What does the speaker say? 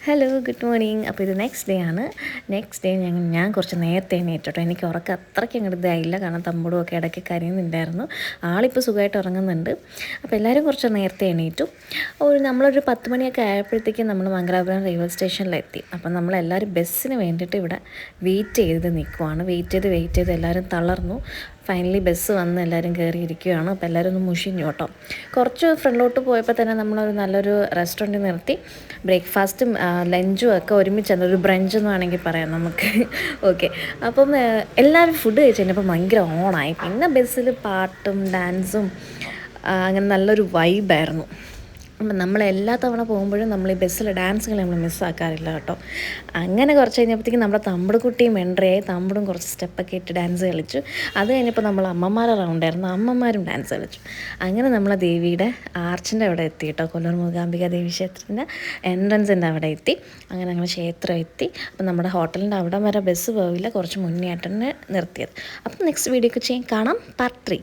Hello good morning. അപ്പോൾ ഇത് next day ആണ്. നെക്സ്റ്റ് ഡേ ഞാൻ കുറച്ച് നേരത്തെ എണീറ്റോട്ടോ. എനിക്ക് ഉറക്കം അത്രയ്ക്ക് അങ്ങോട്ട് ഇതായില്ല, കാരണം തമ്പുടും ഒക്കെ ഇടയ്ക്ക് കരയുന്നുണ്ടായിരുന്നു. ആളിപ്പോൾ സുഖമായിട്ട് ഉറങ്ങുന്നുണ്ട്. അപ്പോൾ എല്ലാവരും കുറച്ച് നേരത്തെ എണീറ്റു. നമ്മളൊരു 10 മണിയൊക്കെ ആയപ്പോഴത്തേക്കും നമ്മൾ മംഗലാപുരം റെയിൽവേ സ്റ്റേഷനിലെത്തി. അപ്പം നമ്മളെല്ലാവരും ബസ്സിന് വേണ്ടിയിട്ട് ഇവിടെ വെയിറ്റ് ചെയ്ത് നിൽക്കുവാണ്. വെയിറ്റ് ചെയ്ത് എല്ലാവരും തളർന്നു. ഫൈനലി ബസ് വന്ന് എല്ലാവരും കയറിയിരിക്കുകയാണ്. അപ്പോൾ എല്ലാവരും ഒന്ന് മുഷിഞ്ഞു കേട്ടോ. കുറച്ച് ഫ്രണ്ടിലോട്ട് പോയപ്പോൾ തന്നെ നമ്മളൊരു നല്ലൊരു റെസ്റ്റോറൻറ്റിൽ നിർത്തി ബ്രേക്ക്ഫാസ്റ്റും ലഞ്ചും ഒക്കെ ഒരുമിച്ചാണ്, ഒരു ബ്രഞ്ച് എന്ന് വേണമെങ്കിൽ പറയാം നമുക്ക്. ഓക്കെ, അപ്പം എല്ലാവരും ഫുഡ് കഴിച്ച് കഴിഞ്ഞപ്പോൾ ഭയങ്കര ഓണായി. പിന്നെ ബസ്സിൽ പാട്ടും ഡാൻസും അങ്ങനെ നല്ലൊരു വൈബായിരുന്നു. അപ്പം നമ്മൾ എല്ലാ തവണ പോകുമ്പോഴും നമ്മൾ ഈ ബസ്സിലെ ഡാൻസുകൾ നമ്മൾ മിസ്സാക്കാറില്ല കേട്ടോ. അങ്ങനെ കുറച്ച് കഴിഞ്ഞപ്പോഴത്തേക്കും നമ്മുടെ തമ്പുട് കുട്ടിയും എൻട്രിയായി. തമ്പുടും കുറച്ച് സ്റ്റെപ്പൊക്കെ ഇട്ട് ഡാൻസ് കളിച്ചു. അത് കഴിഞ്ഞപ്പോൾ നമ്മൾ അമ്മമാരെ റൗണ്ടായിരുന്നു, അമ്മമാരും ഡാൻസ് കളിച്ചു. അങ്ങനെ നമ്മൾ ദേവിയുടെ ആർച്ചിൻ്റെ അവിടെ എത്തി കേട്ടോ. കൊല്ലൂർ മൂകാംബിക ദേവി ക്ഷേത്രത്തിൻ്റെ എൻട്രൻസിൻ്റെ അവിടെ എത്തി. അങ്ങനെ ഞങ്ങൾ ക്ഷേത്രം എത്തി. അപ്പം നമ്മുടെ ഹോട്ടലിൻ്റെ അവിടെ വരെ ബസ് പോവില്ല, കുറച്ച് മുന്നേ ആയിട്ടാണ് നിർത്തിയത്. അപ്പം നെക്സ്റ്റ് വീഡിയോക്ക് കാണാം, പാർട്ട് 3.